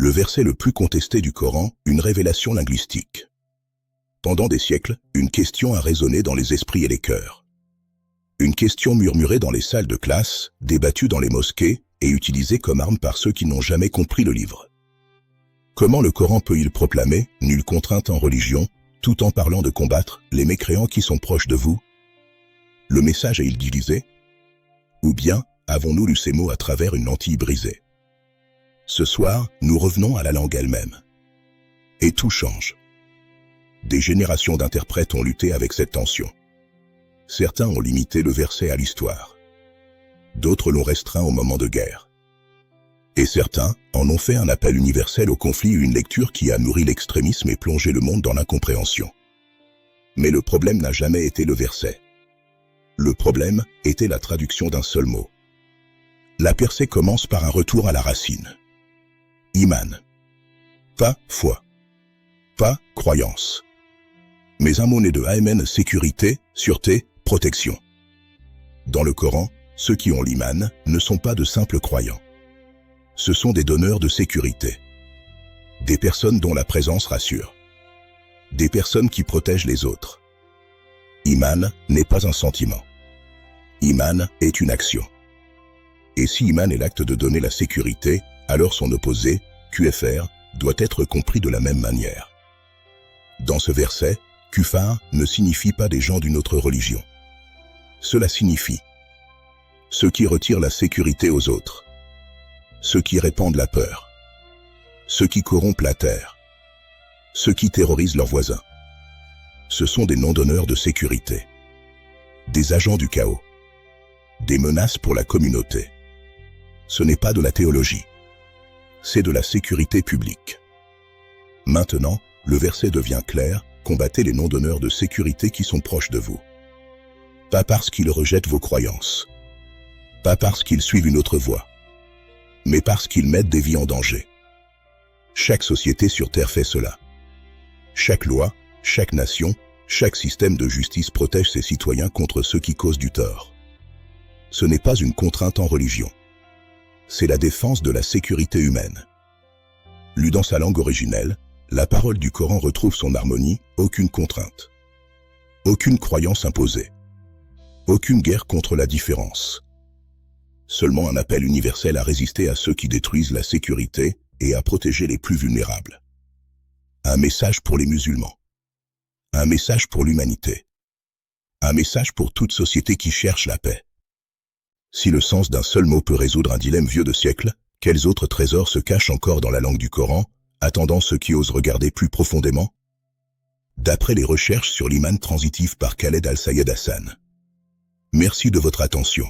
Le verset le plus contesté du Coran, une révélation linguistique. Pendant des siècles, une question a résonné dans les esprits et les cœurs. Une question murmurée dans les salles de classe, débattue dans les mosquées et utilisée comme arme par ceux qui n'ont jamais compris le livre. Comment le Coran peut-il proclamer « nulle contrainte en religion » tout en parlant de combattre les mécréants qui sont proches de vous? Le message est-il divisé? Ou bien, avons-nous lu ces mots à travers une lentille brisée? Ce soir, nous revenons à la langue elle-même. Et tout change. Des générations d'interprètes ont lutté avec cette tension. Certains ont limité le verset à l'histoire. D'autres l'ont restreint au moment de guerre. Et certains en ont fait un appel universel au conflit, une lecture qui a nourri l'extrémisme et plongé le monde dans l'incompréhension. Mais le problème n'a jamais été le verset. Le problème était la traduction d'un seul mot. La percée commence par un retour à la racine. Iman. Pas foi. Pas croyance. Mais un mot né de Amen, sécurité, sûreté, protection. Dans le Coran, ceux qui ont l'iman ne sont pas de simples croyants. Ce sont des donneurs de sécurité. Des personnes dont la présence rassure. Des personnes qui protègent les autres. Iman n'est pas un sentiment. Iman est une action. Et si Iman est l'acte de donner la sécurité, alors son opposé, Kufr, doit être compris de la même manière. Dans ce verset, Kufar ne signifie pas des gens d'une autre religion. Cela signifie ceux qui retirent la sécurité aux autres, ceux qui répandent la peur, ceux qui corrompent la terre, ceux qui terrorisent leurs voisins. Ce sont des non-donneurs de sécurité, des agents du chaos, des menaces pour la communauté. Ce n'est pas de la théologie, c'est de la sécurité publique. Maintenant, le verset devient clair, combattez les non-donneurs de sécurité qui sont proches de vous. Pas parce qu'ils rejettent vos croyances, pas parce qu'ils suivent une autre voie, mais parce qu'ils mettent des vies en danger. Chaque société sur Terre fait cela. Chaque loi, chaque nation, chaque système de justice protège ses citoyens contre ceux qui causent du tort. Ce n'est pas une contrainte en religion. C'est la défense de la sécurité humaine. Lue dans sa langue originelle, la parole du Coran retrouve son harmonie, aucune contrainte. Aucune croyance imposée. Aucune guerre contre la différence. Seulement un appel universel à résister à ceux qui détruisent la sécurité et à protéger les plus vulnérables. Un message pour les musulmans. Un message pour l'humanité. Un message pour toute société qui cherche la paix. Si le sens d'un seul mot peut résoudre un dilemme vieux de siècles, quels autres trésors se cachent encore dans la langue du Coran, attendant ceux qui osent regarder plus profondément? D'après les recherches sur l'iman transitif par Khaled Al-Sayed Hassan. Merci de votre attention.